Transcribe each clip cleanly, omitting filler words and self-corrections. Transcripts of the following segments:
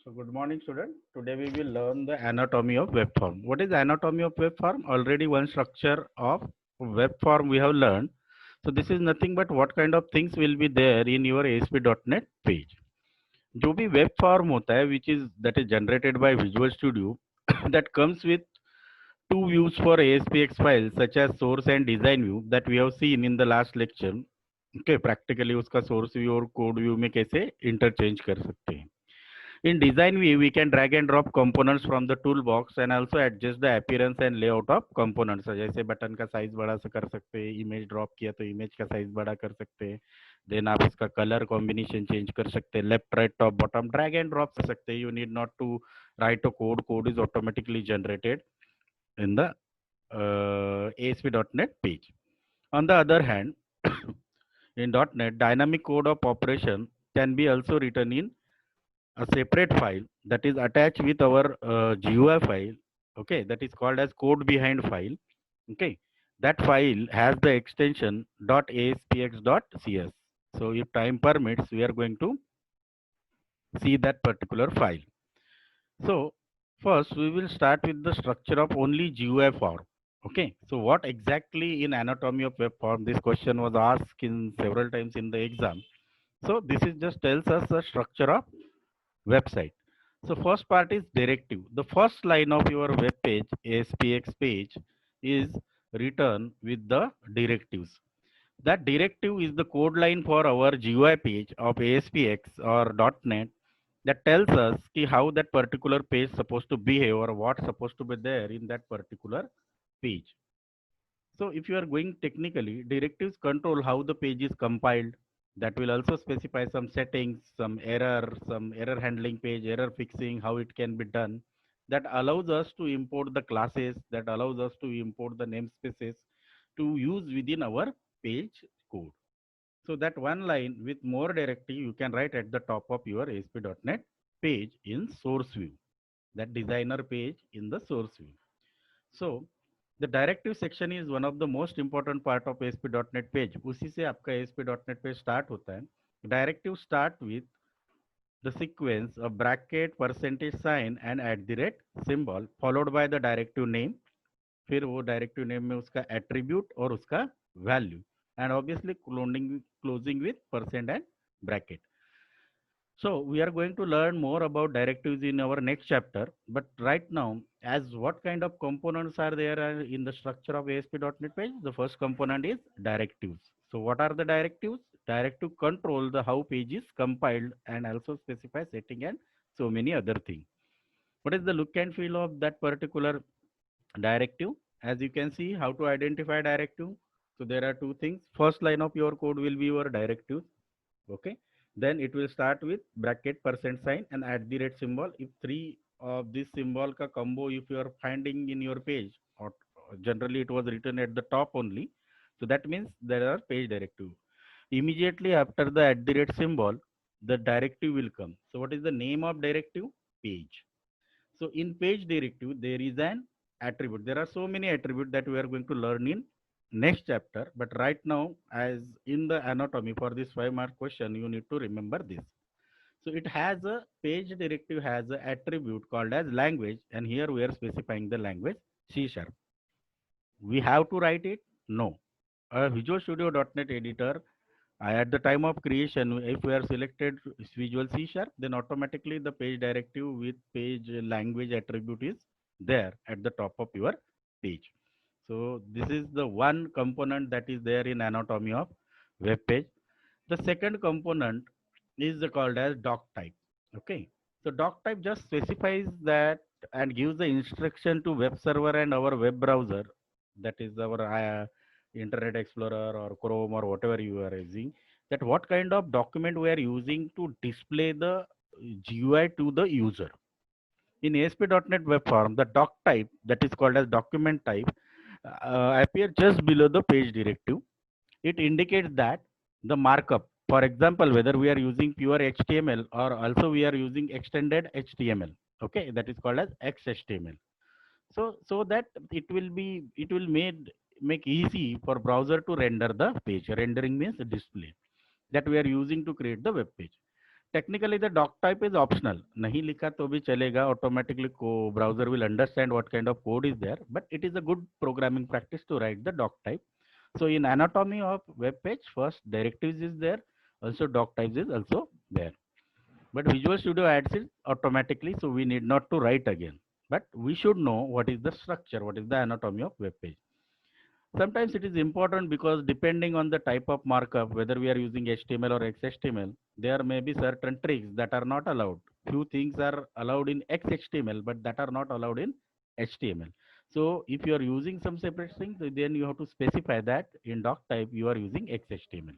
So good morning, student. Today we will learn the anatomy of web form. What is anatomy of web form? Already one structure of web form we have learned. So this is nothing but what kind of things will be there in your ASP.NET page. जो भी web form होता है, which is that is generated by Visual Studio, that comes with two views for ASPX files such as source and design view that we have seen in the last lecture. Okay, practically उसका source view और code view में कैसे interchange कर सकते हैं. In design view, we can drag and drop components from the toolbox and also adjust the appearance and layout of components. जैसे button का size बड़ा सा कर सकते हैं, इमेज ड्रॉप किया तो इमेज का साइज बड़ा कर सकते हैं, देन आप इसका कलर कॉम्बिनेशन चेंज कर सकते हैं, left right top bottom drag and drop कर सकते हैं. You need not to write a code. Code is automatically generated in the ASP.NET page. On the other hand, in .NET, dynamic code of operation can be also written in a separate file that is attached with our GUI file. Okay, that is called as code behind file. Okay, that file has the extension .aspx.cs. So if time permits, we are going to see that particular file. So first we will start with the structure of only GUI form. Okay, so what exactly in anatomy of web form? This question was asked in several times in the exam. So this is just tells us the structure of website. So first part is directive. The first line of your web page, ASPX page, is written with the directives. That directive is the code line for our GUI page of ASPX or .NET that tells us how that particular page is supposed to behave or what's supposed to be there in that particular page. So if you are going technically, directives control how the page is compiled. That will also specify some settings, some error handling page, error fixing, how it can be done. That allows us to import the classes, that allows us to import the namespaces to use within our page code. So that one line with more directive you can write at the top of your ASP.NET page in source view, that designer page in the source view. So the directive section is one of the most important part of ASP.NET page. उसी से आपका ASP.NET page start होता है. Directive start with the sequence of bracket, percentage sign and at the rate symbol followed by the directive name. फिर वो directive name में उसका attribute और उसका value and obviously closing with percent and bracket. So we are going to learn more about directives in our next chapter. But right now, as what kind of components are there in the structure of ASP.NET page? The first component is directives. So what are the directives? Directive control the how page is compiled and also specify setting and so many other things. What is the look and feel of that particular directive? As you can see, how to identify directive. So there are two things. First line of your code will be your directive. Okay, then it will start with bracket percent sign and at the rate symbol. If three of this symbol ka combo if you are finding in your page, or generally it was written at the top only, so that means there are page directive. Immediately after the at the rate symbol, the directive will come. So what is the name of directive? Page. So in page directive there is an attribute. There are so many attributes that we are going to learn in next chapter, but right now as in the anatomy for this 5 mark question you need to remember this. So it has a page directive has an attribute called as language, and here we are specifying the language C#. We have to write it? No. A Visual Studio .NET editor, at the time of creation, if we are selected Visual C#, then automatically the page directive with page language attribute is there at the top of your page. So this is the one component that is there in anatomy of web page. The second component is called as doc type. Okay. So doc type just specifies that and gives the instruction to web server and our web browser, that is our Internet Explorer or Chrome or whatever you are using, that what kind of document we are using to display the GUI to the user. In ASP.NET Web Form, the doc type that is called as document type appear just below the page directive. It indicates that the markup, for example, whether we are using pure HTML or also we are using extended HTML, okay, that is called as XHTML. So that it will make easy for browser to render the page. Rendering means display that we are using to create the web page. Technically the doc type is optional, नहीं लिखा तो भी चलेगा, automatically browser will understand what kind of code is there, but it is a good programming practice to write the doc type. So in anatomy of web page, first directives is there, also doc types is also there, but Visual Studio adds it automatically, so we need not to write again, but we should know what is the structure, what is the anatomy of web page. Sometimes it is important because depending on the type of markup, whether we are using HTML or XHTML, there may be certain tricks that are not allowed. Few things are allowed in XHTML, but that are not allowed in HTML. So if you are using some separate things, then you have to specify that in doc type you are using XHTML.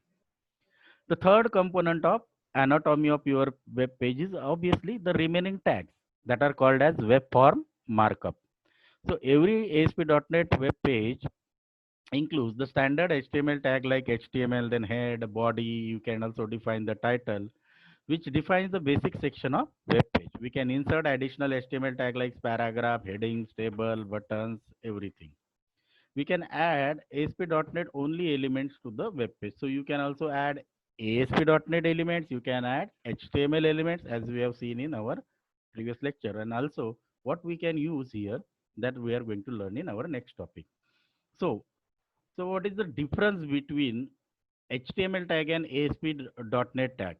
The third component of anatomy of your web page is obviously the remaining tags that are called as web form markup. So every ASP.NET web page includes the standard HTML tag like HTML, then head, body. You can also define the title, which defines the basic section of web page. We can insert additional HTML tag like paragraph, headings, table, buttons, everything. We can add ASP.NET only elements to the web page. So you can also add ASP.NET elements. You can add HTML elements as we have seen in our previous lecture. And also what we can use here that we are going to learn in our next topic. So what is the difference between HTML tag and ASP.NET tag?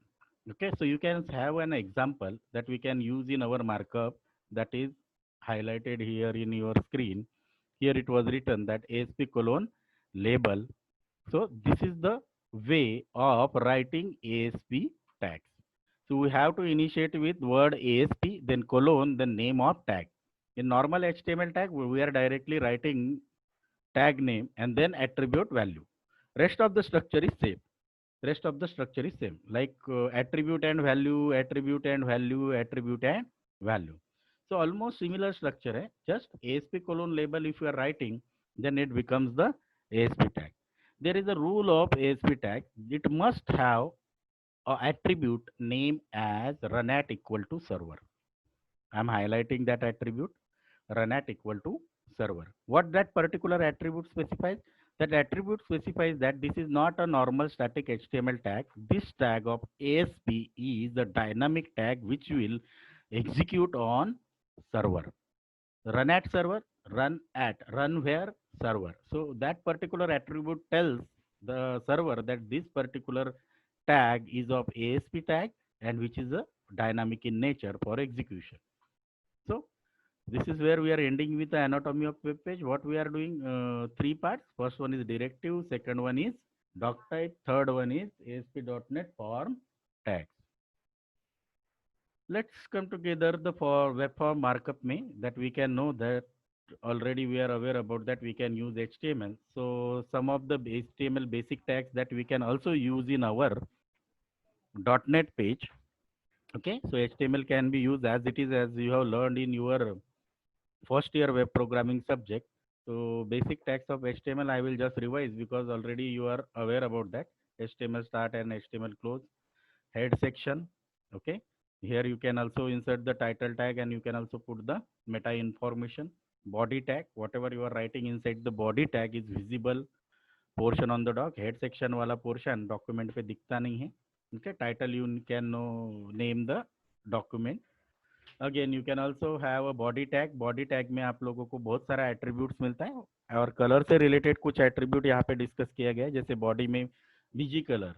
Okay, so you can have an example that we can use in our markup that is highlighted here in your screen. Here it was written that ASP colon label. So this is the way of writing ASP tags. So we have to initiate with word ASP, then colon, the name of tag. In normal HTML tag, we are directly writing tag name and then attribute value. Rest of the structure is same. Rest of the structure is same, like attribute and value, attribute and value, attribute and value. So almost similar structure hai. Just ASP colon label if you are writing, then it becomes the ASP tag. There is a rule of ASP tag. It must have a attribute name as run at equal to server. I'm highlighting that attribute run at equal to server. What that particular attribute specifies? That attribute specifies that this is not a normal static HTML tag. This tag of ASP is a dynamic tag which will execute on server. Run at server, run where server. So that particular attribute tells the server that this particular tag is of ASP tag and which is a dynamic in nature for execution. So this is where we are ending with the anatomy of web page. What we are doing, three parts. First one is directive, second one is doc type, third one is ASP.NET form tags. Let's come together the for web form markup me that we can know that already we are aware about that we can use HTML. So some of the HTML basic tags that we can also use in our .NET page. Okay, so HTML can be used as it is, as you have learned in your first year web programming subject. So basic tags of HTML I will just revise because already you are aware about that. HTML start and HTML close, head section. Okay, here you can also insert the title tag and you can also put the meta information. Body tag, whatever you are writing inside the body tag is visible portion on the doc. Head section wala portion document पे दिखता नहीं है. Okay, title you can name the document. Again you can also have a body tag में आप लोगों को बहुत सारा एट्रीब्यूट्स मिलता है और कलर से रिलेटेड कुछ एट्रीब्यूट यहाँ पे डिस्कस किया गया है जैसे बॉडी में बीजी कलर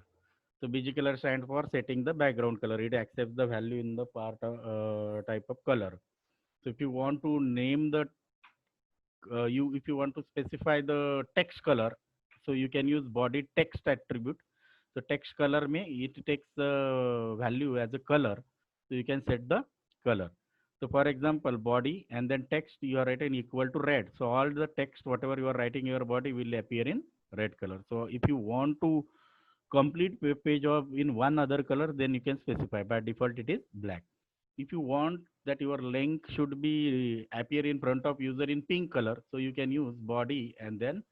तो BG colour stand for setting the background colour it accept the value in the part type of colour so if you want to name the if you want to specify the text color so you can use body text attribute so text color may it takes the value as a color so you can set the color so for example body and then text you are writing equal to red so all the text whatever you are writing in your body will appear in red color so if you want to complete web page of in one other color then you can specify by default it is black if you want that your link should be appear in front of user in pink color so you can use body and then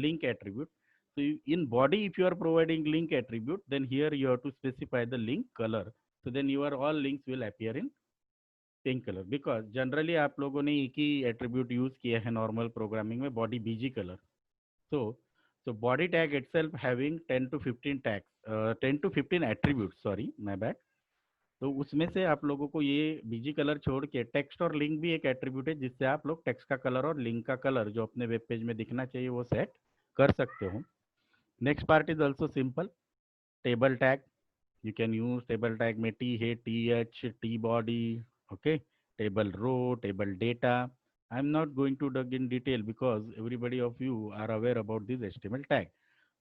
link attribute so in body if you are providing link attribute then here you have to specify the link color so then your all links will appear in pink color because generally आप लोगों ने एक ही attribute use किया है normal programming में body bg color so body tag itself having 10 to 15 tags 10 to 15 attributes sorry my bad तो उसमें से आप लोगों को ये बीजी कलर छोड़ के टेक्स्ट और लिंक भी एक एट्रीब्यूट है, जिससे आप लोग टेक्स्ट का कलर और लिंक का कलर जो अपने वेब पेज में दिखना चाहिए वो सेट कर सकते हो। Next part is also simple, table tag. You can use table tag में t है, th, t body, okay, table row, table data. I'm not going to dig in detail because everybody of you are aware about this HTML tag,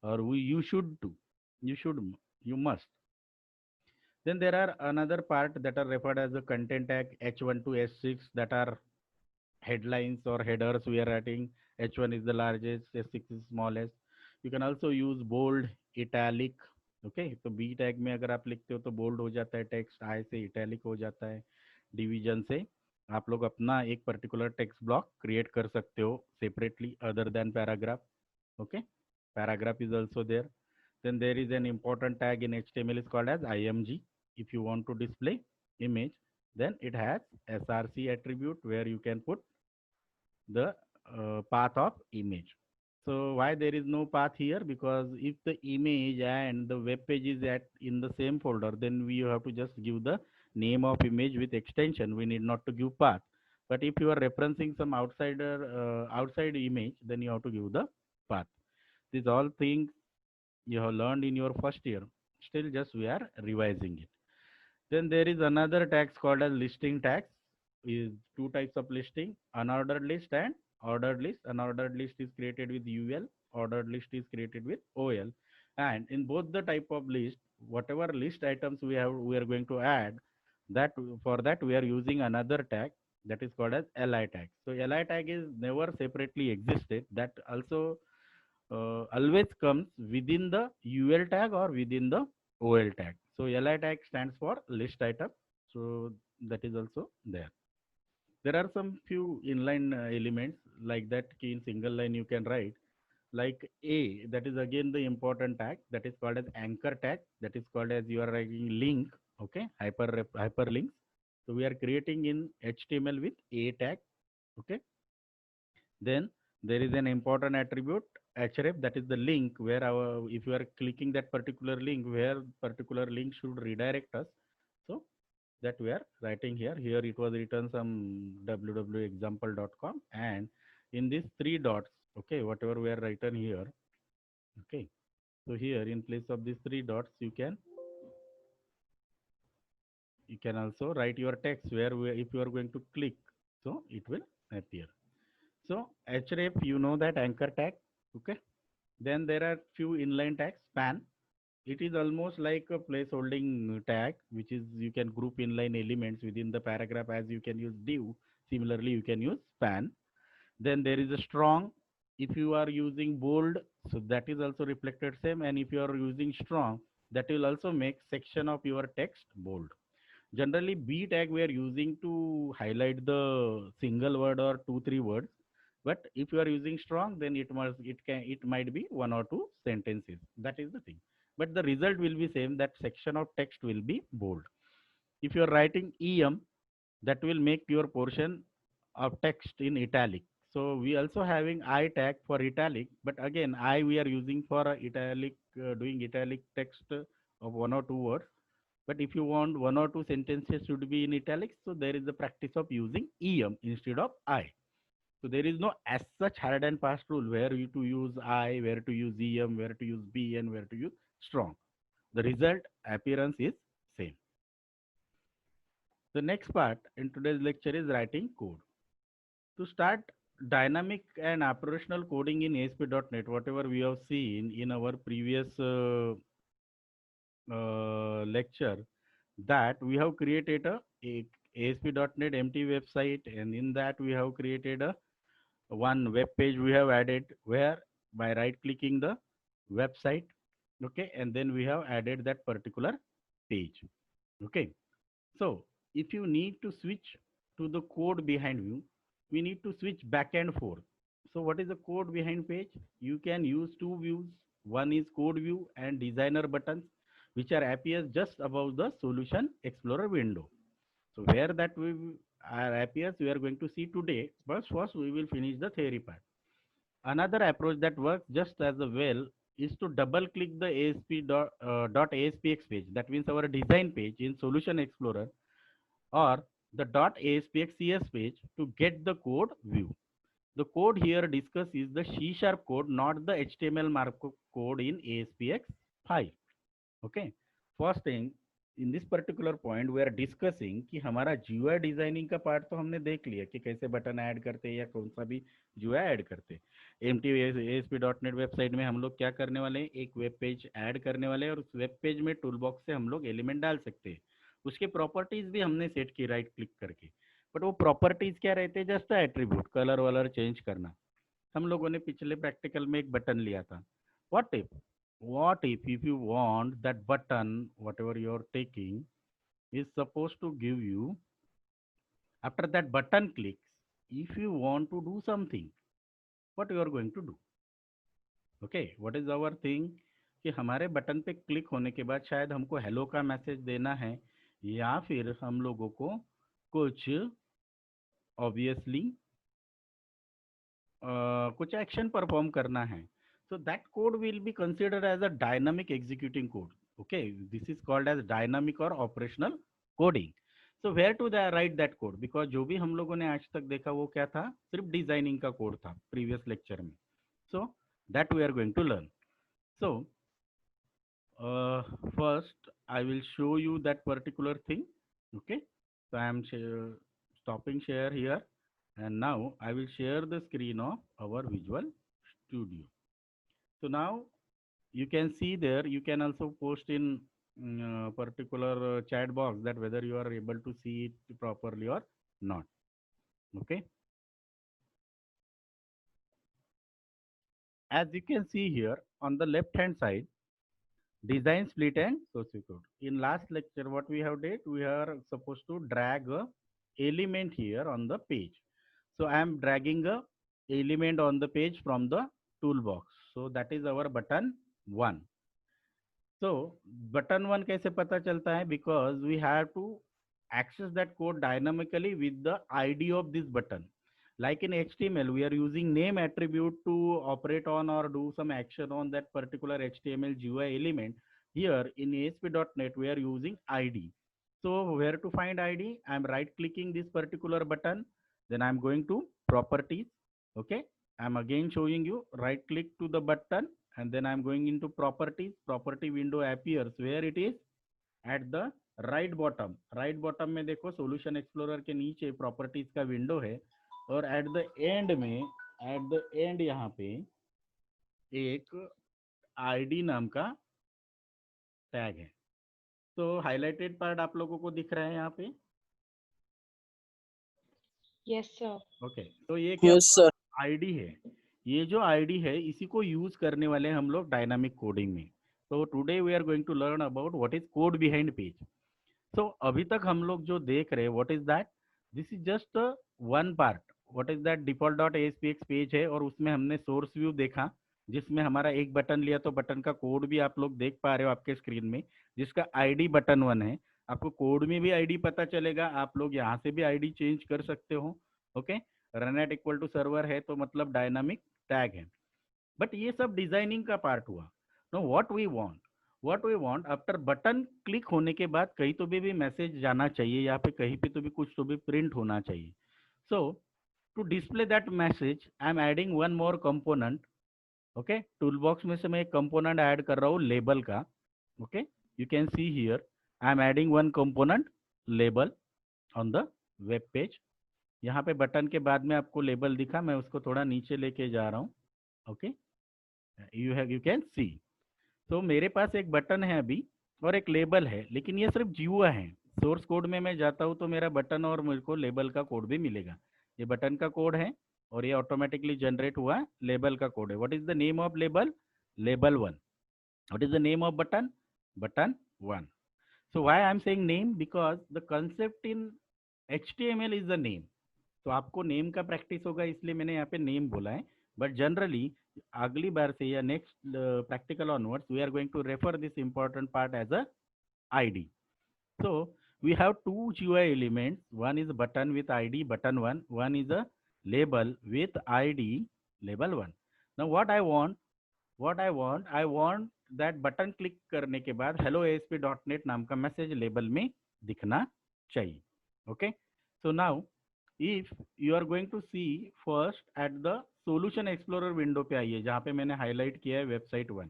or you should do, you should, you must. Then there are another part that are referred as the content tag h1 to h6, that are headlines or headers we are writing. H1 is the largest, h6 is smallest. You can also use bold, italic. Okay तो B tag में अगर आप लिखते हो तो bold हो जाता है टेक्स्ट, आई से इटैलिक हो जाता है। डिवीजन से आप लोग अपना एक पर्टिकुलर टेक्स्ट ब्लॉक क्रिएट कर सकते हो separately other than paragraph. Okay, paragraph is also there. Then there is an important tag in HTML is called as img. If you want to display image, then it has src attribute where you can put the path of image. So why there is no path here? Because if the image and the web page is at in the same folder, then we have to just give the name of image with extension. We need not to give path. But if you are referencing some outside image, then you have to give the path. These all things you have learned in your first year. Still, just we are revising it. Then there is another tags called as listing tags. Is two types of listing: unordered list and ordered list. Unordered list is created with UL. Ordered list is created with OL. And in both the type of list, whatever list items we are going to add. That for that we are using another tag that is called as li tag. So li tag is never separately existed. That also always comes within the UL tag or within the OL tag. So LI tag stands for list item. So that is also there. There are some few inline elements like that key in single line you can write. Like A, that is again the important tag that is called as anchor tag. That is called as you are writing link, okay, hyperlinks. So we are creating in HTML with A tag, okay. Then there is an important attribute href, that is the link where our if you are clicking that particular link, where particular link should redirect us. So that we are writing here. Here it was written some www.example.com, and in these three dots, okay, whatever we are written here, okay. So here in place of these three dots, you can also write your text where if you are going to click, so it will appear. So href, you know that anchor tag, okay. Then there are few inline tags. Span, it is almost like a placeholding tag, which is you can group inline elements within the paragraph as you can use div. Similarly, you can use span. Then there is a strong. If you are using bold, so that is also reflected same. And if you are using strong, that will also make section of your text bold. Generally, B tag we are using to highlight the single word or two, three words. But if you are using strong, then it might be one or two sentences. That is the thing. But the result will be same. That section of text will be bold. If you are writing em, that will make your portion of text in italic. So we also having I tag for italic, but again I we are using for italic, doing italic text of one or two words. But if you want one or two sentences should be in italics, so there is the practice of using em instead of I. So there is no as such hard and fast rule where you to use I, where to use em, where to use b, and where to use strong. The result appearance is same. The next part in today's lecture is writing code. To start dynamic and operational coding in ASP.NET, whatever we have seen in our previous lecture, that we have created a ASP.NET empty website, and in that we have created a one web page we have added where by right clicking the website, okay, and then we have added that particular page, okay. So if you need to switch to the code behind view, we need to switch back and forth. So what is the code behind page? You can use two views. One is code view and designer buttons, which are appears just above the solution explorer window. So where that we are appears, we are going to see today. But first we will finish the theory part. Another approach that works just as well is to double click the .aspx page. That means our design page in Solution Explorer or the .aspx page to get the code view. The code here discussed is the C# code, not the HTML markup code in ASPX file. Okay. First thing, in this particular point we are discussing कि हमारा GUI designing का part तो हमने देख लिया कि कैसे button add करते हैं या कौन सा भी GUI ऐड करते हैं। ASP.NET वेबसाइट में हम लोग क्या करने वाले हैं, एक वेब पेज ऐड करने वाले हैं और उस वेब पेज में टूल बॉक्स से हम लोग एलिमेंट डाल सकते हैं। उसके प्रॉपर्टीज भी हमने सेट की राइट क्लिक करके, बट वो प्रॉपर्टीज क्या रहते हैं, जस्ट एट्रीब्यूट, कलर वलर चेंज करना। हम लोगों ने पिछले प्रैक्टिकल में एक बटन लिया था। What if you want that button whatever you're taking is supposed to give you, after that button clicks, if you want to do something, what you are going to do? Okay, what is our thing कि हमारे button पे click होने के बाद शायद हमको hello का message देना है या फिर हम लोगों को कुछ ऑब्वियसली कुछ एक्शन परफॉर्म करना है. So that code will be considered as a dynamic executing code. Okay, this is called as dynamic or operational coding. So where to write that code? Because जो भी हम लोगों ने आज तक देखा वो क्या था, सिर्फ डिजाइनिंग का कोड था प्रीवियस लेक्चर में. So that we are going to learn. So first I will show you that particular thing. Okay, so I am stopping share here, and now I will share the screen of our Visual Studio. So now you can see there, you can also post in particular chat box that whether you are able to see it properly or not. Okay. As you can see here on the left hand side, design split and source code. In last lecture, what we have did, we are supposed to drag a element here on the page. So I am dragging a element on the page from the toolbox. So that is our button 1. So button 1 कैसे पता चलता है? Because we have to access that code dynamically with the ID of this button. Like in HTML, we are using name attribute to operate on or do some action on that particular HTML GUI element. Here in ASP.NET, we are using ID. So where to find ID? I'm right clicking this particular button. Then I'm going to properties. Okay. I'm again showing you right click to the button, and then I'm going into properties. Property window appears where it is at the right bottom. Right bottom में देखो Solution Explorer के नीचे properties का window है, और at the end यहाँ पे एक ID नाम का टैग है. तो हाईलाइटेड पार्ट आप लोगों को दिख रहा है यहाँ पे? Yes sir. ओके, तो ये क्या Yes, sir. आईडी है. ये जो आईडी है इसी को यूज करने वाले हैं हम लोग डायनामिक कोडिंग में. तो today we are going to learn about what is code behind page. So अभी तक हम लोग जो देख रहे हैं, what is that, this is just one part. What is that, default dot ASPX page है और उसमें हमने सोर्स व्यू देखा जिसमें हमारा एक बटन लिया, तो बटन का कोड भी आप लोग देख पा रहे हो आपके स्क्रीन में, जिसका आईडी बटन 1 है. आपको कोड में भी आईडी पता चलेगा, आप लोग यहाँ से भी आईडी चेंज कर सकते हो. Okay, run at equal to server है तो मतलब डायनामिक टैग है. बट ये सब डिजाइनिंग का पार्ट हुआ. No what we want after button click होने के बाद कहीं तो भी मैसेज जाना चाहिए, यहाँ पे कहीं पे तो भी कुछ तो भी प्रिंट होना चाहिए. So to display that message I am adding one more component. Okay, tool box में से मैं एक कंपोनेंट ऐड कर रहा हूँ लेबल का. Okay, you can see here I am adding one component label on the web page. यहाँ पे बटन के बाद में आपको लेबल दिखा, मैं उसको थोड़ा नीचे लेके जा रहा हूँ. ओके, यू कैन सी. तो मेरे पास एक बटन है अभी और एक लेबल है, लेकिन ये सिर्फ जीवा है. सोर्स कोड में मैं जाता हूँ तो मेरा बटन और मेरे को लेबल का कोड भी मिलेगा. ये बटन का कोड है और ये ऑटोमेटिकली जनरेट हुआ लेबल का कोड है. What is the name of label? Label 1. What is the name off button? Button 1. So why I am saying name? Because the concept in HTML is the name. तो आपको name का practice होगा इसलिए मैंने यहाँ पे name बोला है. बट जनरली अगली बार से या next practical onwards we are going to refer this important part as a ID. So we have two GUI elements. One is button with ID button 1. One is a label with ID label 1. Now what I want, what I want that button click करने के बाद hello ASP.NET नाम का message label में दिखना चाहिए. Okay, so now if you are going to see first at the solution explorer window पे आइए, जहाँ पे मैंने हाईलाइट किया है वेबसाइट 1.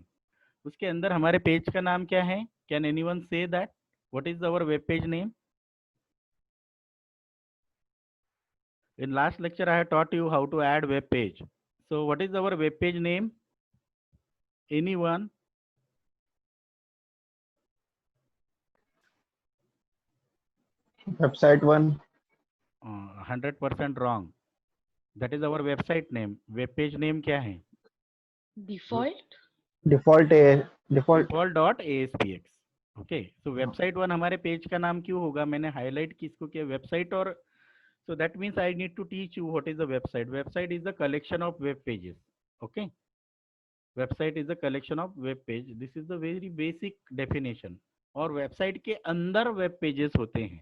उसके अंदर हमारे पेज का नाम क्या है? Can anyone say that? What is our web page name? In last lecture, I have taught you how to add web page. So what is our web page name? Anyone? Website 1. 100% wrong. That is our website name. Web page name क्या है? Default Default. Default.aspx. Okay. So website 1 हमारे page का नाम क्यों होगा? मैंने highlight किसको किया? वेबसाइट. और so that means I need to teach you what is the website. Website is the collection of web pages. Okay. Website is the collection of web page. This is the very basic definition. और website के अंदर web pages होते हैं.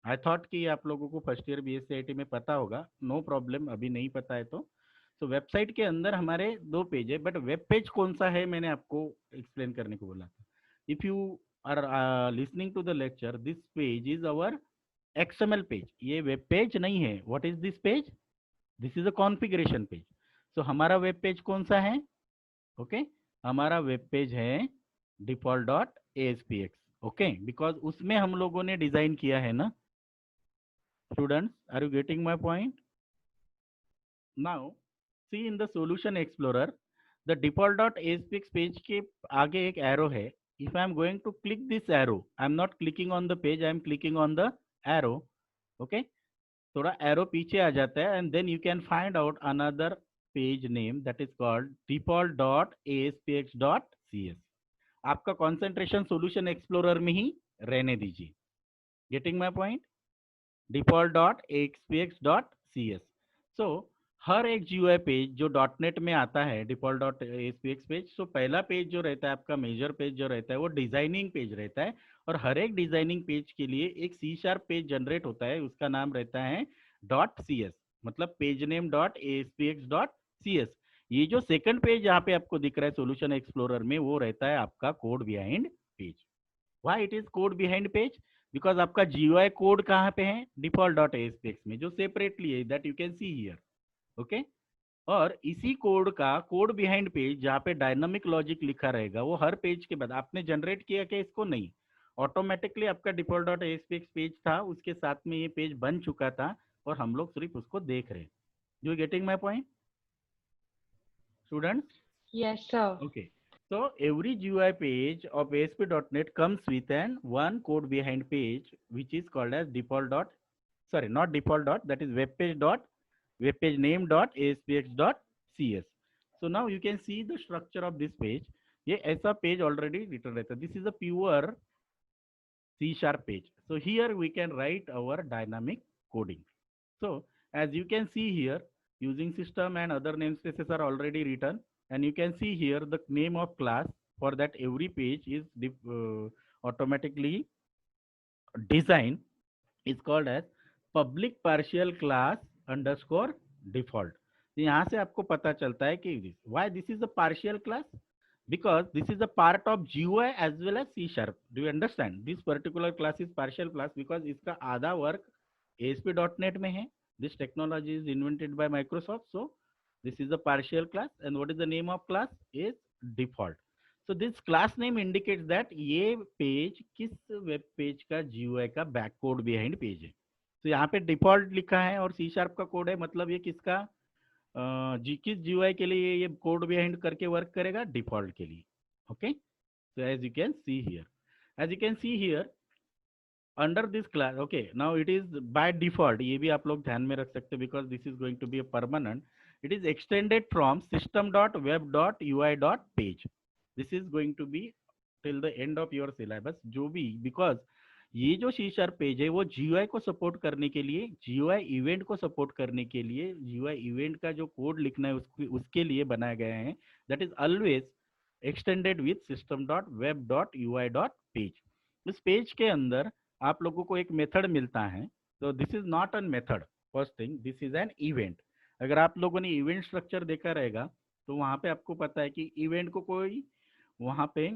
I thought कि आप लोगों को first year BSc में पता होगा. नो प्रॉब्लम, अभी नहीं पता है तो वेबसाइट के अंदर हमारे 2 पेज है, बट वेब पेज कौन सा है मैंने आपको एक्सप्लेन करने को बोला था. If you are listening to the lecture, this page is our XML page. ये वेब पेज नहीं है. What is this page? This is a configuration page. So हमारा वेब पेज कौन सा है? ओके, हमारा वेब पेज है default.aspx. ओके, बिकॉज उसमें हम लोगों ने डिजाइन किया है ना. Students, are you getting my point? Now, see in the solution explorer, the default.aspx page के आगे एक arrow है. If I am going to click this arrow, I am not clicking on the page, I am clicking on the arrow. Okay, थोड़ा arrow पीछे आ जाता है, and then you can find out another page name that is called default.aspx.cs. आपका concentration solution explorer में ही रहने दीजिए. Getting my point? default.aspx.cs. So हर एक GUI page जो .NET में आता है default.aspx पेज, सो पहला पेज जो रहता है आपका मेजर पेज जो रहता है वो डिजाइनिंग पेज रहता है. और हर एक डिजाइनिंग पेज के लिए एक C# पेज जनरेट होता है, उसका नाम रहता है .cs, मतलब पेज नेम .aspx.cs. ये जो सेकंड पेज यहाँ पे आपको दिख रहा है सोल्यूशन एक्सप्लोरर में, वो रहता है आपका code behind page. Why it is code behind page? Because आपका GUI कोड कहाँ पे है? default.aspx में, जो सेपरेटली है, that you can see here. Okay, और इसी कोड का कोड बिहाइंड पेज जहाँ पे डायनामिक लॉजिक लिखा रहेगा, वो हर पेज के बाद आपने जनरेट किया क्या इसको? नहीं, ऑटोमेटिकली आपका default.aspx पेज था, उसके साथ में ये पेज बन चुका था और हम लोग सिर्फ उसको देख रहे हैं. You getting my point students? Yes sir. Okay, so every GUI page of ASP.NET comes with one code behind page, which is called as not default dot, that is web page name .aspx.cs. So now you can see the structure of this page. ये ऐसा page already return रहता है. This is a pure C# page. So here we can write our dynamic coding. So as you can see here, using system and other namespaces are already written, and you can see here the name of class for that every page is automatically designed is called as public partial class underscore default. तो यहाँ से आपको पता चलता है कि why this is a partial class, because this is a part of GUI as well as C#. Do you understand? This particular class is partial class because इसका आधा वर्क ASP.NET में है. This technology is invented by Microsoft, so this is a partial class. And what is the name of class? Is default. So this class name indicates that ये page किस web page का GUI का back code behind page है. तो यहाँ पे default लिखा है और C# का कोड है, मतलब ये किसका किस GUI के लिए ये कोड बिहाइंड करके वर्क करेगा? डिफॉल्ट के लिए. Okay, so as you can see here under this class. Okay, now it is by default, ये भी आप लोग ध्यान में रख सकते हो because this is going to be a permanent. It is extended from system.web.ui.page. This is going to be till the end of your syllabus, जो भी, बिकॉज ये जो C# पेज है वो GUI को सपोर्ट करने के लिए, GUI इवेंट को सपोर्ट करने के लिए, GUI इवेंट का जो कोड लिखना है उसके लिए बनाया गया है. That is always extended with system.web.ui.page. इस पेज के अंदर आप लोगों को एक मेथड मिलता है. तो this is not an method, first thing, this is an event. अगर आप लोगों ने इवेंट स्ट्रक्चर देखा रहेगा तो वहां पे आपको पता है कि इवेंट को कोई वहां पे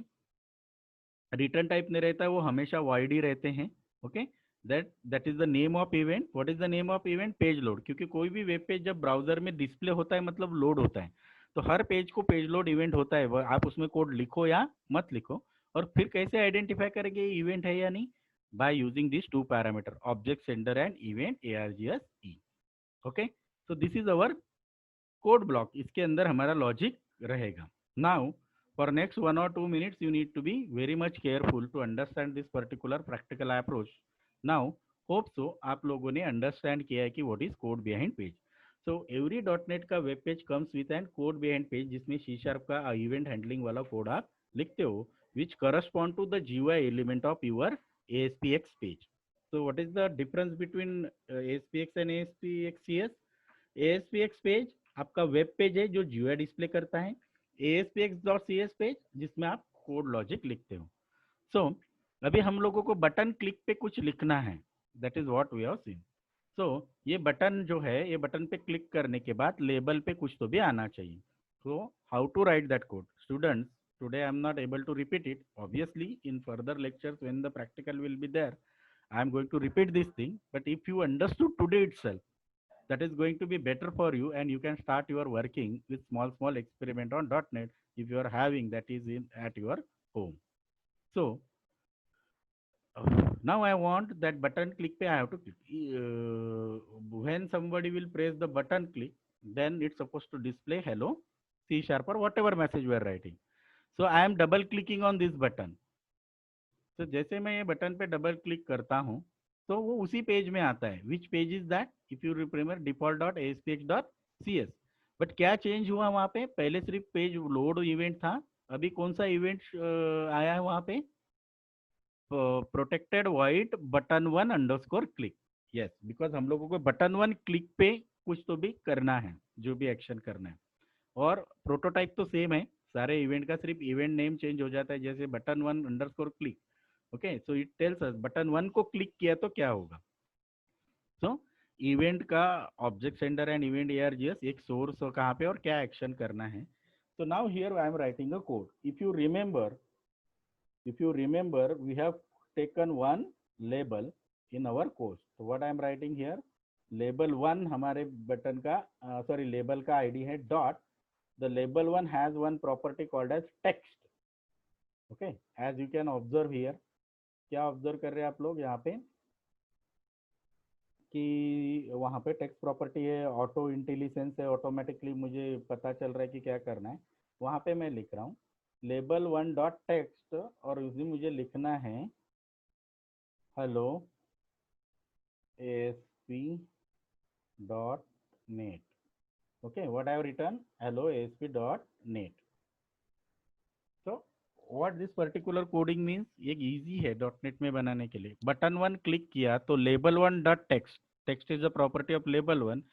रिटर्न टाइप नहीं रहता है, वो हमेशा वाइड ही रहते हैं। Okay, that is the name of event. What is the name of event? Page load. क्योंकि कोई भी वेब पेज जब ब्राउजर में डिस्प्ले होता है मतलब लोड होता है, तो हर पेज को पेज लोड इवेंट होता है। आप उसमें कोड लिखो या मत लिखो। और फिर कैसे आइडेंटिफाई करेंगे ये इवेंट है या नहीं? By using this two parameter, object sender and event args e। Okay, so this is our code block। इसके अंदर हमारा लॉजिक रहेगा। Now for next 1 or 2 minutes you need to be very much careful to understand this particular practical approach। now hope so आप लोगों ने understand किया है कि what is code behind page। so every .NET का web page comes with an code behind page जिसमें C# का event handling वाला कोड आप लिखते हो, which correspond to the GUI element of your ASPX page। so what is the difference between ASPX and ASPX ASPX page आपका web page है जो GUI display करता है। ASPX.CS पेज जिसमें आप कोड लॉजिक लिखते हो। सो अभी हम लोगों को बटन क्लिक पे कुछ लिखना है, that is what we have seen. So ये बटन जो है, ये बटन पे क्लिक करने के बाद लेबल पे कुछ तो भी आना चाहिए। So how to write that code? Students, today I am not able to repeat it. Obviously, in further lectures when the practical will be there, I am going to repeat this thing. But if you understood today itself, that is going to be better for you, and you can start your working with small experiment on .NET if you are having that is in at your home. So now I want that button click pe I have to click. When somebody will press the button click, then it's supposed to display hello C# or whatever message we are writing. So I am double clicking on this button। तो जैसे मैं ये button पे double click करता हूँ तो वो उसी पेज में आता है। Which page is that? If you remember default.aspx.cs। But क्या चेंज हुआ वहाँ पे? पहले सिर्फ पेज लोड इवेंट था, अभी कौन सा इवेंट आया है वहाँ पे? Protected white button one underscore click. Yes, because हम लोगों को बटन वन क्लिक पे कुछ तो भी करना है, जो भी एक्शन करना है। और प्रोटोटाइप तो सेम है सारे इवेंट का, सिर्फ इवेंट नेम चेंज हो जाता है, जैसे button one underscore click. Okay, so it tells us button one को क्लिक किया तो क्या होगा। सो इवेंट का object sender and event args एक सोर्स कहाँ पे और क्या एक्शन करना है। so now here I am writing a code। if you remember we have taken one label in our course। so what I am writing here, label one हमारे button का label का ID है dot. the label one has one property called as text। okay, as you can observe here, क्या observe कर रहे हैं आप लोग यहाँ पे कि वहाँ पे टेक्स्ट प्रॉपर्टी है, ऑटो इंटेलिजेंस है, ऑटोमेटिकली मुझे पता चल रहा है कि क्या करना है। वहाँ पे मैं लिख रहा हूँ लेबल वन डॉट टेक्स्ट और उसमें मुझे लिखना है hello ASP dot net. Okay, what I have return? Hello ASP dot net. तो what this particular coding means, ये इजी है .NET में बनाने के लिए। बटन वन क्लिक किया तो label one dot text, text is a property of label one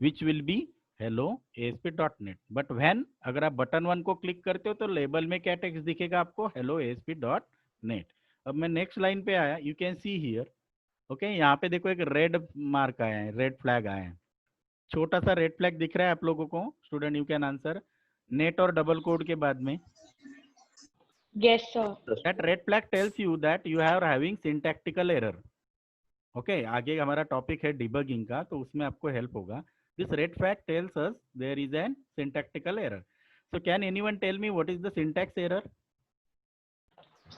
which will be hello ASP.NET। But when अगर आप बटन वन को क्लिक करते हो तो लेबल में क्या टेक्स्ट दिखेगा आपको? Hello ASP.NET। अब मैं नेक्स्ट लाइन पे आया, you can see here. Okay, यहाँ पे देखो एक रेड मार्क आया है, रेड फ्लैग आया है, छोटा सा रेड फ्लैग दिख रहा है आप लोगों को? Student you can answer, net और डबल कोड के बाद में। Yes, sir. That red flag tells you that you are having syntactical error। okay, आगे हमारा टॉपिक है डिबगिंग का, तो उसमें आपको हेल्प होगा। This red flag tells us there is an syntactical error। so can anyone tell me what is the syntax error?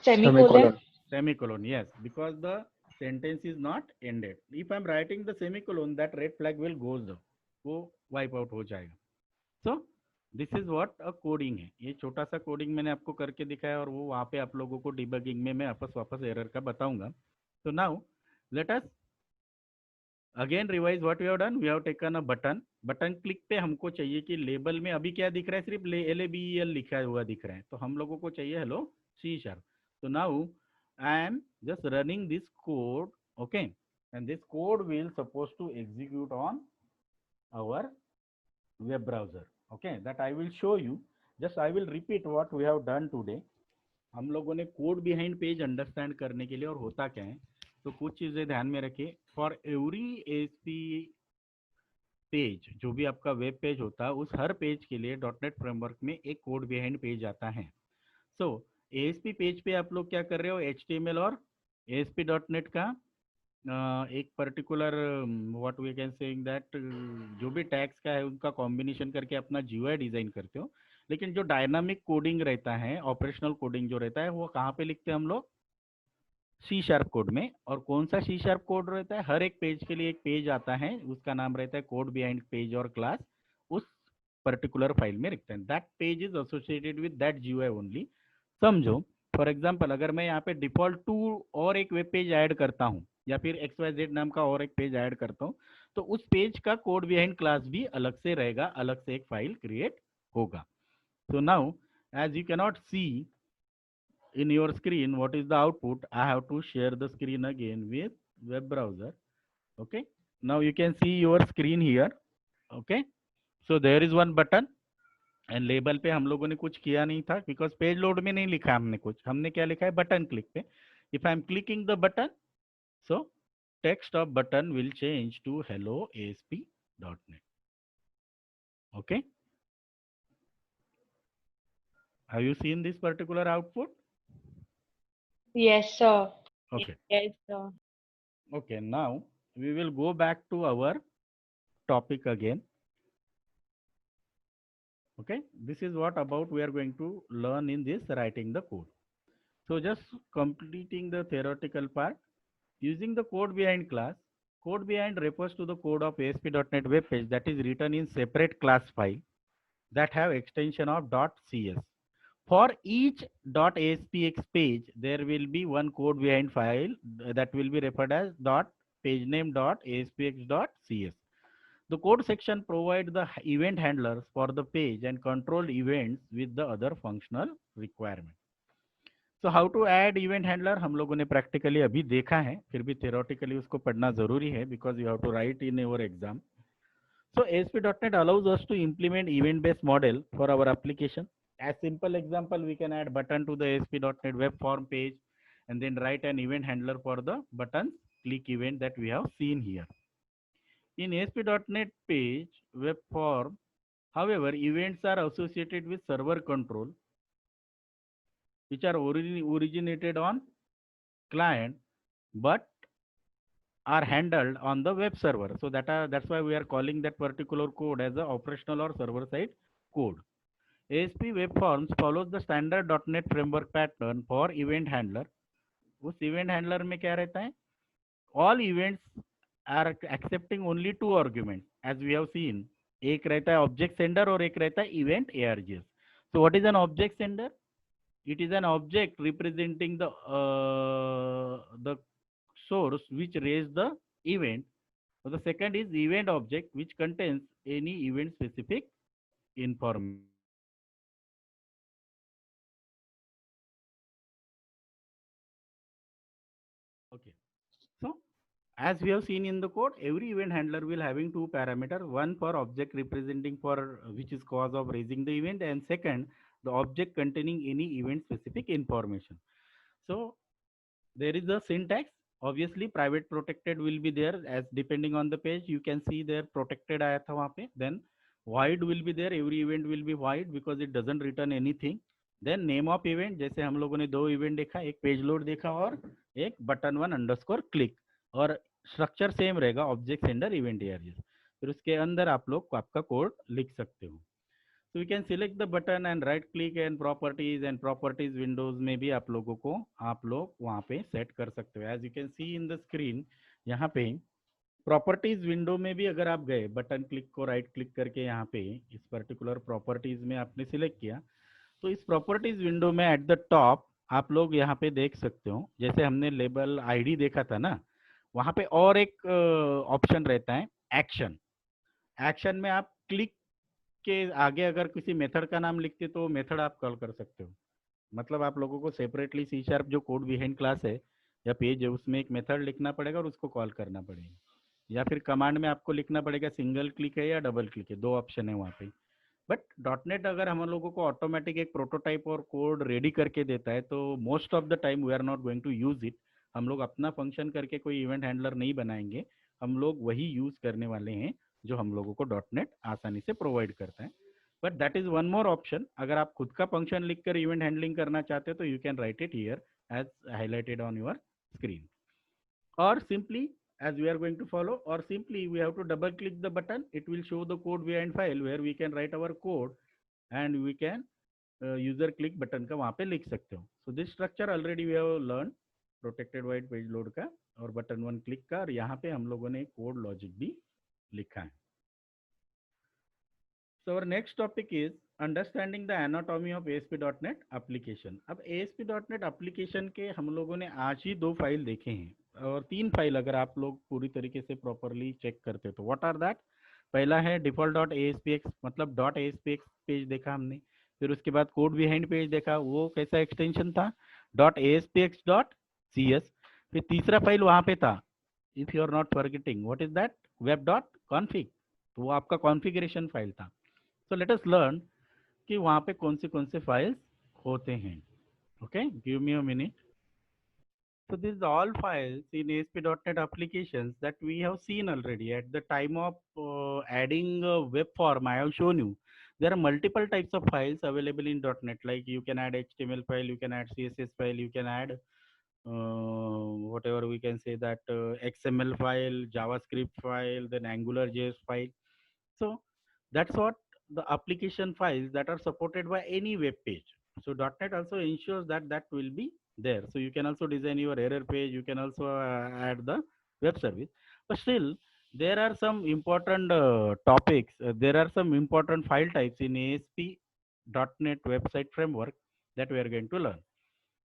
Semicolon. Semicolon, yes, because the sentence is not ended। if I am writing the semicolon, that red flag will goes up, वो wipe out हो जाएगा। so this is what a coding है। ये छोटा सा coding मैंने आपको करके दिखाया और वो वहाँ पे आप लोगों को डिबगिंग में मैं वापस एरर का बताऊंगा। तो now let us again revise what we have done. We have taken a button, button click पे हमको चाहिए कि लेबल में अभी क्या दिख रहा है? सिर्फ LABEL लिखा हुआ दिख रहा है, तो हम लोगों को चाहिए हेलो C#। तो now I am just running this code. Okay, and this code will suppose to execute on our web browser। okay, that I will show you। just I will repeat what we have done today। हम लोगों ने code behind page understand करने के लिए और होता क्या है, तो कुछ चीजें ध्यान में रखिए। फॉर एवरी ASP पेज, जो भी आपका वेब पेज होता है, उस हर पेज के लिए डॉटनेट फ्रेमवर्क में एक कोड बिहाइंड पेज आता है। सो ASP पेज पे आप लोग क्या कर रहे हो, HTML और ASP.NET का एक particular what we can saying that जो भी टैग्स का है उनका कॉम्बिनेशन करके अपना GUI डिजाइन करते हो। लेकिन जो डायनामिक कोडिंग रहता है, ऑपरेशनल कोडिंग जो रहता है, वो कहाँ पे लिखते हैं हम लोग, C# कोड में। और कौन सा C# कोड रहता है, हर एक पेज के लिए एक पेज आता है, उसका नाम रहता है कोड बिहाइंड पेज और क्लास उस पर्टिकुलर फाइल में रखते हैं। That page is associated with that GUI only. समझो फॉर एग्जांपल, अगर मैं यहाँ पे डिफॉल्ट 2 और एक वेब पेज ऐड करता हूँ, या फिर XYZ नाम का और एक पेज ऐड करता हूँ, तो उस पेज का कोड बिहाइंड क्लास भी अलग से रहेगा, अलग से एक फाइल क्रिएट होगा। So now, as you cannot see in your screen what is the output, I have to share the screen again with web browser. Okay, now you can see your screen here. Okay, so there is one button and label पे हम लोगों ने कुछ किया नहीं था, because page load में नहीं लिखा हमने कुछ, हमने क्या लिखा है, बटन क्लिक पे। If I am clicking the button, so text of button will change to hello ASP.NET. Okay, have you seen this particular output? Yes, sir. Okay. Yes, sir. Okay, now we will go back to our topic again. Okay, this is what about we are going to learn in this writing the code. So just completing the theoretical part, using the code behind class. Code behind refers to the code of ASP.NET web page that is written in separate class file that have extension of .cs. For each .aspx page, there will be one code behind file that will be referred as .pagename.aspx.cs. The code section provides the event handlers for the page and control events with the other functional requirement. So how to add event handler हम लोगों ने practically अभी देखा है, फिर भी theoretically उसको पढ़ना जरूरी है because you have to write in your exam. So ASP.NET allows us to implement event-based model for our application. As simple example, we can add button to the ASP.NET web form page and then write an event handler for the button click event that we have seen here. In ASP.NET page web form, however, events are associated with server control, which are originated on client, but are handled on the web server. So that's why we are calling that particular code as a operational or server side code. ASP web forms follows the standard .NET framework pattern for event handler. उस event handler में क्या रहता है? All events are accepting only 2 arguments, as we have seen. एक रहता है object sender और एक रहता है event args. So what is an object sender? It is an object representing the source which raised the event. So the second is event object, which contains any event specific information. Okay. So as we have seen in the code, every event handler will having 2 parameters, one for object representing for which is cause of raising the event, and second, the object containing any event specific information. So there is a syntax. Obviously private protected will be there, as depending on the page you can see there protected आया था वहाँ पे. Then void will be there, every event will be void because it doesn't return anything. Then name of event, जैसे हम लोगों ने 2 event देखा, एक पेज लोड देखा और एक बटन 1 अंडरस्कोर क्लिक, और स्ट्रक्चर सेम रहेगा, ऑब्जेक्ट सेंडर इवेंट एआरजीएस. फिर उसके अंदर आप लोग आपका कोड लिख सकते हो. So we can select the button and right click and properties windows में भी आप लोगों को आप लोग वहाँ पे सेट कर सकते हो. As you can see in the screen, यहाँ पे प्रॉपर्टीज विंडो में भी अगर आप गए, बटन क्लिक को राइट क्लिक करके यहाँ पे इस पर्टिकुलर प्रॉपर्टीज में आपने सिलेक्ट किया, तो इस प्रॉपर्टीज विंडो में एट द टॉप आप लोग यहाँ पे देख सकते हो, जैसे हमने लेबल आईडी देखा था ना, वहाँ पे और एक ऑप्शन रहता है एक्शन. एक्शन में आप क्लिक के आगे अगर किसी मेथड का नाम लिखते तो मेथड आप कॉल कर सकते हो. मतलब आप लोगों को सेपरेटली C# जो कोड बिहाइंड क्लास है या पेज है उसमें एक मेथड लिखना पड़ेगा और उसको कॉल करना पड़ेगा, या फिर कमांड में आपको लिखना पड़ेगा सिंगल क्लिक है या डबल क्लिक है, 2 ऑप्शन है वहाँ पे. बट .NET अगर हम लोगों को ऑटोमेटिक एक प्रोटोटाइप और कोड रेडी करके देता है तो most of the time we are not going to use it. हम लोग अपना फंक्शन करके कोई इवेंट हैंडलर नहीं बनाएंगे, हम लोग वही यूज करने वाले हैं जो हम लोगों को .NET आसानी से प्रोवाइड करता है. But that is one more option. अगर आप खुद का फंक्शन लिखकर इवेंट हैंडलिंग करना चाहते हो तो you can write it here as highlighted on your screen. Or simply, as we are going to follow, or simply we have to double click the button, it will show the code behind file where we can write our code and we can user click button का वहाँ पे लिख सकते हो. So this structure already we have learned, protected white page load का और button 1 click का, और यहाँ पे हम लोगों ने कोड लॉजिक भी लिखा है. So our next topic is understanding the anatomy of ASP.NET application. अब ASP.NET application के हम लोगों ने आज ही 2 फाइल देखे हैं और 3 फाइल अगर आप लोग पूरी तरीके से प्रॉपरली चेक करते तो व्हाट आर दैट. पहला है default.aspx, मतलब .aspx पेज देखा हमने. फिर उसके बाद कोड बिहाइंड पेज देखा, वो कैसा एक्सटेंशन था .aspx.cs. फिर तीसरा फाइल वहां पे था, if you are not forgetting, what is that, web.config. तो वो आपका कॉन्फ़िगरेशन फाइल था. So let us learn कि वहाँ पे कौन से फाइल्स होते हैं. Okay, give me a minute. So these are all files in ASP.NET applications that we have seen already at the time of adding a web form. I have shown you there are multiple types of files available in .NET. Like you can add HTML file, you can add CSS file, you can add whatever we can say that XML file, JavaScript file, then AngularJS file. So that's what the application files that are supported by any web page. So .NET also ensures that that will be there. So you can also design your error page. You can also add the web service. But still, there are some important topics. There are some important file types in ASP.NET website framework that we are going to learn.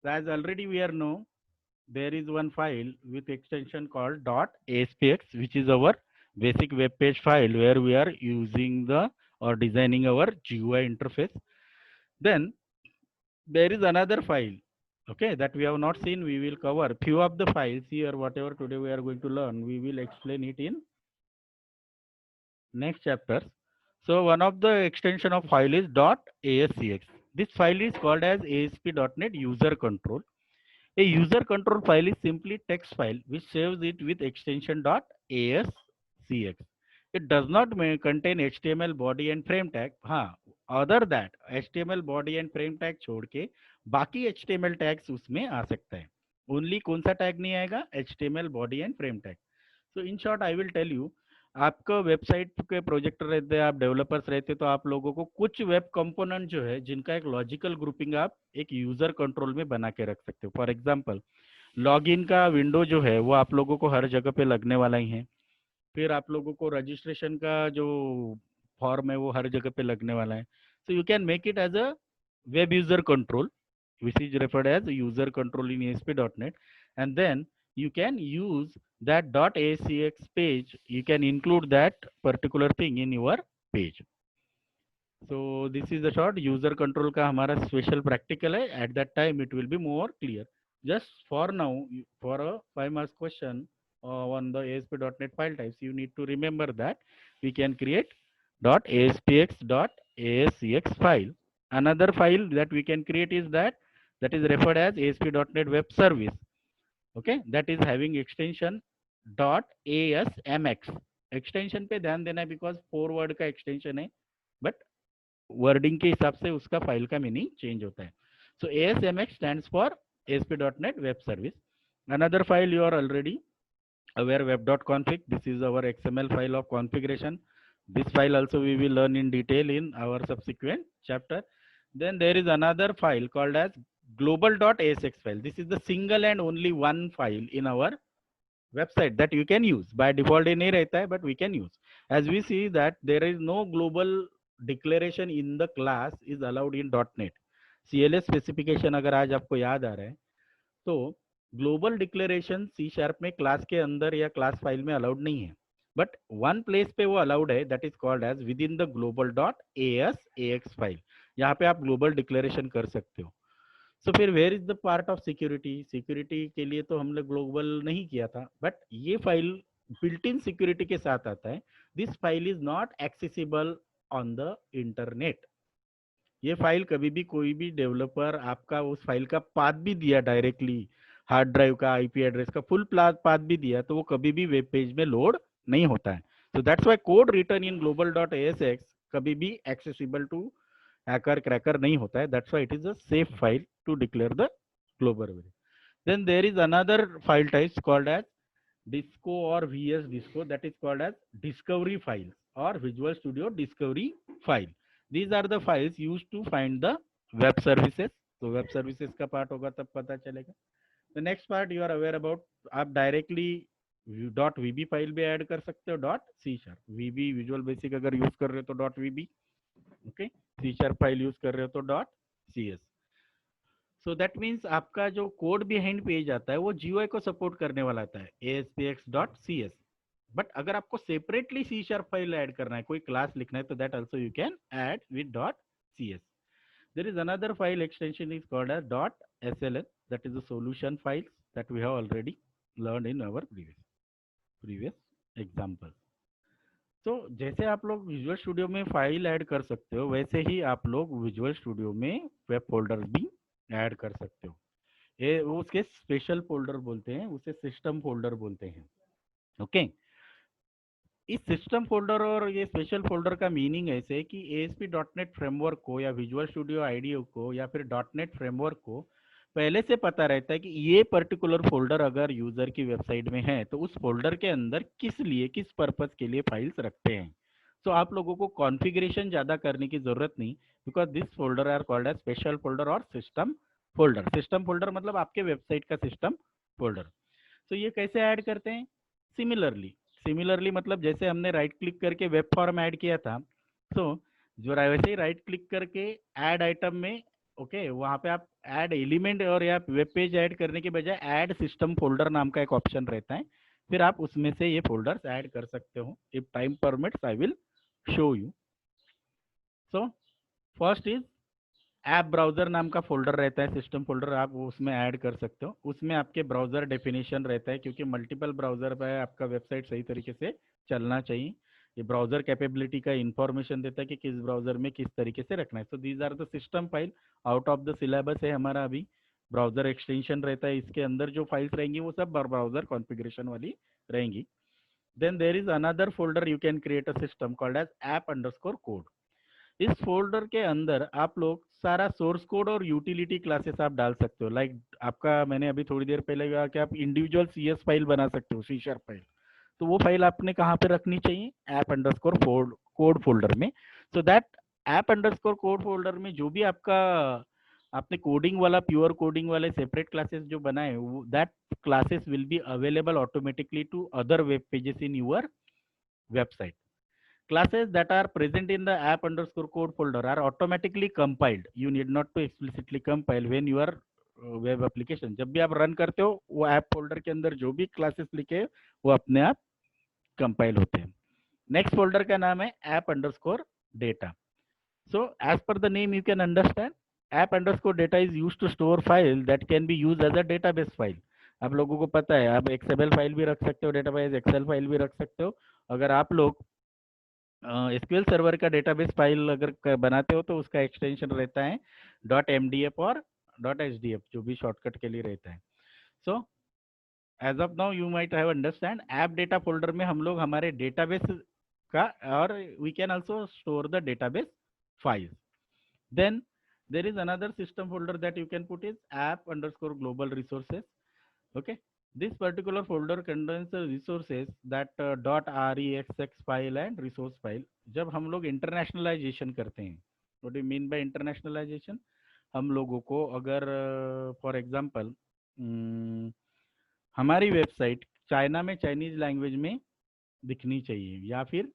So as already we are know, there is one file with extension called .aspx, which is our basic web page file where we are using the or designing our GUI interface. Then there is another file, okay, that we have not seen. We will cover few of the files here. Whatever today we are going to learn, we will explain it in next chapters. So one of the extension of file is .ascx. This file is called as ASP.NET user control. A user control file is simply text file which saves it with extension .ascx. It does not contain HTML body and frame tag. हाँ, other that HTML body and frame tag छोड़ के बाकी HTML tags उसमें आ सकता है. Only कौन सा tag नहीं आएगा? HTML body and frame tag. So in short I will tell you, आपका वेबसाइट के प्रोजेक्टर रहते हैं, आप डेवलपर्स रहते तो आप लोगों को कुछ वेब कंपोनेंट जो है जिनका एक लॉजिकल ग्रुपिंग आप एक यूजर कंट्रोल में बना के रख सकते हो. फॉर एग्जांपल लॉगिन का विंडो जो है वो आप लोगों को हर जगह पे लगने वाला ही है. फिर आप लोगों को रजिस्ट्रेशन का जो फॉर्म है वो हर जगह पे लगने वाला है. So you can make it as a web user control which is referred as user control in ASP.NET, and then you can use that .ascx page. You can include that particular thing in your page. So this is the short user control का हमारा special practical है. At that time it will be more clear. Just for now, for a 5 marks question on the ASP.NET file types, you need to remember that we can create .aspx.ascx file. Another file that we can create is that is referred as ASP.NET web service. Okay, that is having extension .asmx. extension पे ध्यान देना because 4 word का extension है, but wording के हिसाब से उसका file का मीनिंग चेंज होता है. So ASMX stands for ASP.NET web service. Another file you are already aware, web.config. This is our XML file of configuration. This file also we will learn in detail in our subsequent chapter. Then there is another file called as global.asx file. This is the single and only one file in our website that you can use. By default ये नहीं रहता है, but we can use. As we see that there is no global declaration in the class is allowed in .NET. CLS specification अगर आज आपको याद आ रहा है तो ग्लोबल डिक्लेरेशन C# में क्लास के अंदर या क्लास फाइल में अलाउड नहीं है, बट वन प्लेस पे वो अलाउड है, that is called as within the global.asx file. यहाँ पे आप ग्लोबल डिक्लेरेशन कर सकते हो. सो फिर where is the part of security. Security के लिए तो हमने ग्लोबल नहीं किया था, बट ये फाइल बिल्ट इन सिक्योरिटी के साथ आता है. This file is not accessible on the internet. ये फाइल कभी भी कोई भी डेवलपर आपका उस फाइल का पाथ भी दिया डायरेक्टली, हार्ड ड्राइव का आईपी एड्रेस का फुल पाथ भी दिया, तो वो कभी भी वेब पेज में लोड नहीं होता है. So that's why code written in global.asx कभी भी accessible to hacker cracker नहीं होता है. That's why it is a safe file to declare the global variable. Then there is another file types called as disco or vs disco, that is called as discovery file or Visual Studio discovery file. These are the files used to find the web services. तो web services का part होगा तब पता चलेगा. The next part you are aware about, आप directly dot VB file भी add कर सकते हो, dot C sharp. VB visual basic अगर यूज कर रहे हो तो dot VB, okay. C sharp file use कर रहे हो तो dot C S. So that means आपका जो कोड बिहाइंड पेज आता है वो जीयूआई को सपोर्ट करने वाला आता है, ASPX.CS. बट अगर आपको separately C sharp file add करना है, कोई क्लास लिखना है, तो that also you can add with dot CS. There is another file extension is called as .SLN, that is the solution files that we have already learned in our previous example. तो जैसे आप लोग visual studio में file add कर सकते हो, वैसे ही आप लोग विजुअल स्टूडियो में वेब फोल्डर भी ऐड कर सकते हो. ये उसके स्पेशल फोल्डर बोलते हैं, उसे सिस्टम फोल्डर बोलते हैं. ओके. इस सिस्टम फोल्डर और ये स्पेशल फोल्डर का मीनिंग ऐसे है कि ASP.NET फ्रेमवर्क को या विजुअल स्टूडियो आईडीओ को या फिर .NET फ्रेमवर्क को पहले से पता रहता है कि ये पर्टिकुलर फोल्डर अगर यूजर की वेबसाइट में है तो उस फोल्डर के अंदर किस लिए, किस पर्पस के लिए फाइल्स रखते हैं. तो आप लोगों को कॉन्फ़िगरेशन ज्यादा करने की जरूरत नहीं, because this folder are called as special folder और सिस्टम फोल्डर. सिस्टम फोल्डर मतलब आपके वेबसाइट का सिस्टम फोल्डर. तो ये कैसे ऐड करते हैं? सिमिलरली मतलब जैसे हमने राइट क्लिक करके वेब फॉर्म ऐड किया था, तो जो वैसे ही राइट क्लिक करके ऐड आइटम में, ओके, वहां पे आप ऐड एलिमेंट और या वेब पेज ऐड करने के बजाय ऐड सिस्टम फोल्डर नाम का एक ऑप्शन रहता है. फिर आप उसमें से ये फोल्डर्स ऐड कर सकते हो. If time permits I will show you. So first is app browser नाम का फोल्डर रहता है, सिस्टम फोल्डर, आप उसमें ऐड कर सकते हो. उसमें आपके ब्राउजर डेफिनेशन रहता है, क्योंकि मल्टीपल ब्राउजर पे आपका वेबसाइट सही तरीके से चलना चाहिए. ये ब्राउजर कैपेबिलिटी का इंफॉर्मेशन देता है कि किस ब्राउजर में किस तरीके से रखना है. So these are the system file. Out of the syllabus है हमारा अभी. ब्राउजर एक्सटेंशन रहता है, इसके अंदर जो फाइल्स रहेंगी वो सब ब्राउजर कॉन्फ़िगरेशन वाली रहेंगी. Then there is another folder you can create a system called as app_code. इस फोल्डर के अंदर आप लोग सारा सोर्स कोड और यूटिलिटी क्लासेस आप डाल सकते हो. लाइक आपका, मैंने अभी थोड़ी देर पहले कहा कि आप इंडिविजुअल CS फाइल बना सकते हो, C शार्प फाइल. तो वो फाइल आपने कहाँ पे रखनी चाहिए? app_code फोल्डर में. सो दैट app_code फोल्डर में जो भी आपका आपने कोडिंग वाला, प्योर कोडिंग वाले सेपरेट क्लासेस जो बनाए, that classes will be available automatically to other web pages in your website. Classes that are present in the app_code folder are automatically compiled. You need not to explicitly compile when your web application, जब भी आप run करते हो, वो app folder के अंदर जो भी क्लासेस लिखे हैं वो अपने आप कंपाइल होते हैं. नेक्स्ट फोल्डर का नाम है app_data. So as per the name you can understand, app_data is used to store file that can be used as a database file. आप लोगों को पता है, आप XML फाइल भी रख सकते हो, डेटाबेस एक्सेल फाइल भी रख सकते हो. अगर आप लोग SQL सर्वर का डेटाबेस फाइल अगर बनाते हो तो उसका एक्सटेंशन रहता है .mdf और .hdf, जो भी शॉर्टकट के लिए रहता है. So as of now you might have understand, app data folder में हम लोग हमारे डेटाबेस का, और we can also store the database files. Then there is another system folder that you can put is app_global resources. Okay. This particular folder contains the resources that .rexx file and resource file. जब हम लोग internationalisation करते हैं, what do you mean by internationalisation? हम लोगों को अगर for example हमारी वेबसाइट चाइना में चाइनीज लैंग्वेज में दिखनी चाहिए, या फिर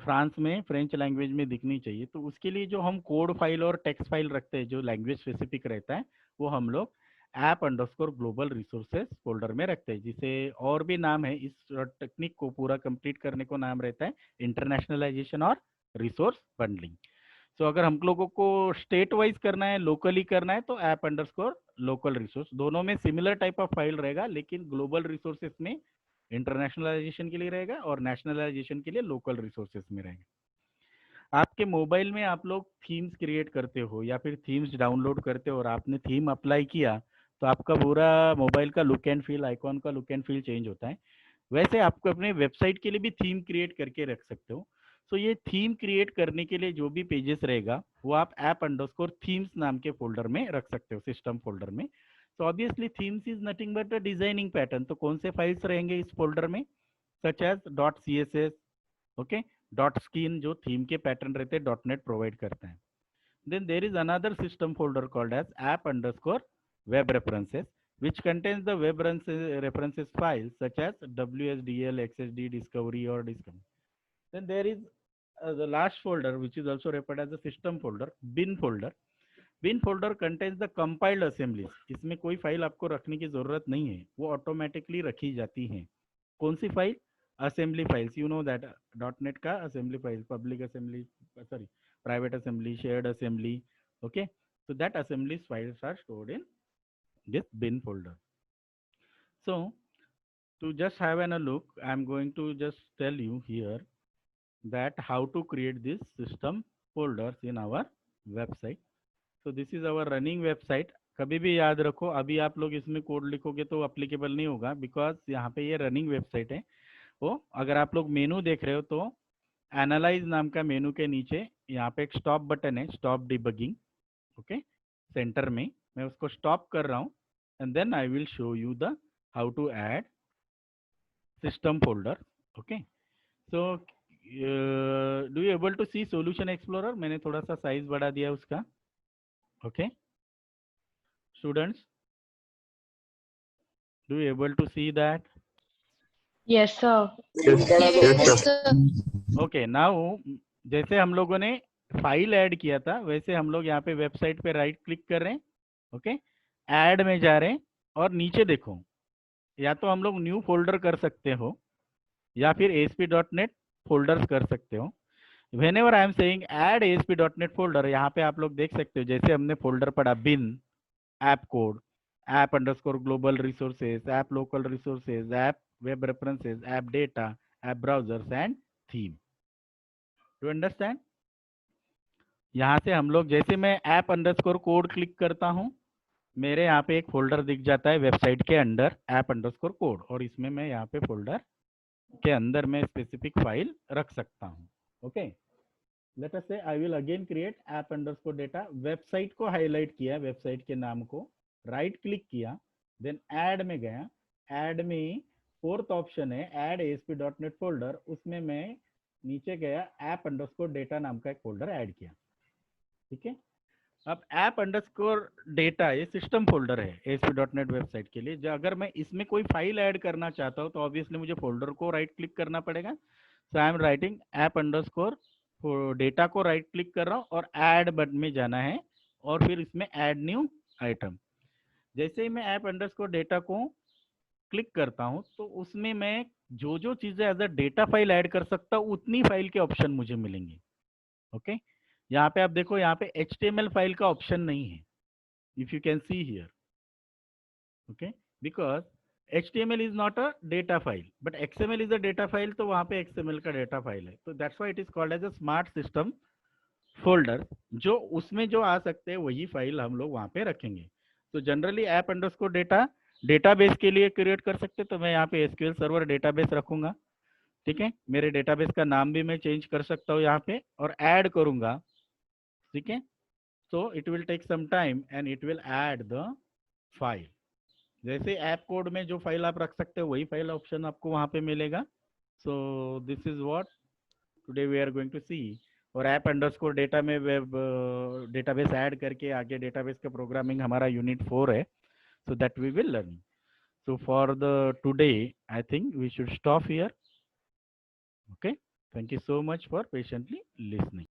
फ्रांस में फ्रेंच लैंग्वेज में दिखनी चाहिए, तो उसके लिए जो हम कोड फाइल और टेक्स्ट फाइल रखते हैं जो लैंग्वेज स्पेसिफिक रहता है, वो हम लोग app_global resources फोल्डर में रखते हैं, जिसे और भी नाम है, इस टेक्निक को पूरा कंप्लीट करने को नाम रहता है इंटरनेशनलाइजेशन और रिसोर्स बंडलिंग. सो अगर हम लोगों को स्टेट वाइज करना है, लोकली करना है, तो app_local resource, दोनों में सिमिलर टाइप ऑफ फाइल रहेगा, लेकिन ग्लोबल रिसोर्सेस में इंटरनेशनलाइजेशन के लिए रहेगा और नेशनलाइजेशन के लिए लोकल रिसोर्सेस में रहेगा. आपके मोबाइल में आप लोग थीम्स क्रिएट करते हो या फिर थीम्स डाउनलोड करते हो और आपने थीम अप्लाई किया, तो आपका पूरा मोबाइल का लुक एंड फील, आइकॉन का लुक एंड फील चेंज होता है. वैसे आपको अपने वेबसाइट के लिए भी थीम क्रिएट करके रख सकते हो। सो ये थीम क्रिएट करने के लिए जो भी पेजेस रहेगा वो आप app_themes नाम के फोल्डर में रख सकते हो, सिस्टम फोल्डर में। तो obviously themes is nothing but a designing pattern. तो कौन से फाइल्स रहेंगे इस फोल्डर में? Such as .css, okay, .skin जो थीम के पैटर्न रहते हैं .NET प्रोवाइड करता है। Then there is another system folder called as app_web references, which contains the web references files such as WSDL, XSD, discovery or discovery. Then there is the last folder, which is also referred as the system folder, bin folder. Bin folder contains the compiled assemblies. इसमें कोई file आपको रखने की जरूरत नहीं है, वो automatically रखी जाती हैं। कौन सी फाइल? Assembly files. You know that .NET का assembly file, public assembly, sorry, private assembly, shared assembly, okay, so that assembly files are stored in this bin folder. So to just have a look, I am going to just tell you here that how to create this system folders in our website. So this is our running website. कभी भी याद रखो, अभी आप लोग इसमें code लिखोगे तो अप्लीकेबल नहीं होगा, बिकॉज यहाँ पे ये रनिंग वेबसाइट है। वो अगर आप लोग मेनू देख रहे हो तो एनालाइज नाम का मेनू के नीचे यहाँ पे एक स्टॉप बटन है, स्टॉप डिबगिंग, ओके, सेंटर में। मैं उसको स्टॉप कर रहा हूँ and then I will show you the how to add system folder, okay. So do you able to see solution explorer? मैंने थोड़ा सा साइज बढ़ा दिया उसका, okay. Students, do you able to see that? Yes, sir. Yes, sir. Okay, now जैसे हम लोगों ने फाइल ऐड किया था वैसे हम लोग यहाँ पे वेबसाइट पे राइट क्लिक कर रहे हैं, ओके, ऐड में जा रहे हैं और नीचे देखो, या तो हम लोग न्यू फोल्डर कर सकते हो या फिर ASP.NET फोल्डर्स कर सकते हो। Whenever I am saying add ASP.NET folder, यहाँ पे आप लोग देख सकते हो जैसे हमने फोल्डर पढ़ा bin, app code, app_global resources, app local resources, app web references, app data, app browsers and theme. Do you understand? यहाँ से हम लोग, जैसे मैं app_code क्लिक करता हूँ, मेरे यहाँ पे एक फोल्डर दिख जाता है वेबसाइट के अंडर app_code, और इसमें मैं यहाँ पे फोल्डर के अंदर में स्पेसिफिक फाइल रख सकता हूँ, ओके। लेट अस से I will again create app_data। Website को हाईलाइट किया, वेबसाइट के नाम को राइट क्लिक किया, देन ऐड में गया। ऐड में फोर्थ ऑप्शन है ऐड ASP.NET फोल्डर, उसमें मैं नीचे गया app_data नाम का एक फोल्डर ऐड किया, ठीक है। अब app_data ये सिस्टम फोल्डर है ASP.NET वेबसाइट के लिए। जो अगर मैं इसमें कोई फाइल ऐड करना चाहता हूँ तो ऑब्वियसली मुझे फोल्डर को राइट क्लिक करना पड़ेगा। सो आई एम राइटिंग app_data को राइट क्लिक कर रहा हूँ और ऐड बटन में जाना है और फिर इसमें ऐड न्यू आइटम। जैसे ही मैं app_data को क्लिक करता हूँ तो उसमें मैं जो जो चीजें as a data file add कर सकता हूँ उतनी फाइल के ऑप्शन मुझे मिलेंगे, ओके। यहाँ पे आप देखो, यहाँ पे HTML फाइल का ऑप्शन नहीं है, if you can see here, okay, because HTML is not a data file but XML is a data file, तो वहाँ पे XML का डेटा फाइल है, तो that's why it is called as a smart system folder. जो उसमें जो आ सकते हैं वही फाइल हम लोग वहाँ पे रखेंगे। तो जनरली app_data डेटाबेस के लिए क्रिएट कर सकते, तो मैं यहाँ पे SQL सर्वर डेटाबेस रखूंगा, ठीक है। मेरे डेटाबेस का नाम भी मैं चेंज कर सकता हूँ यहाँ पे और ऐड करूंगा, ठीक है। So it will take some time and it will add the file. जैसे ऐप कोड में जो फाइल आप रख सकते हो वही फाइल ऑप्शन आपको वहाँ पे मिलेगा। So this is what today we are going to see. और app_data में वेब डेटाबेस ऐड करके आगे डेटाबेस का प्रोग्रामिंग हमारा यूनिट 4 है, so that we will learn. So for the today, I think we should stop here. Okay. Thank you so much for patiently listening.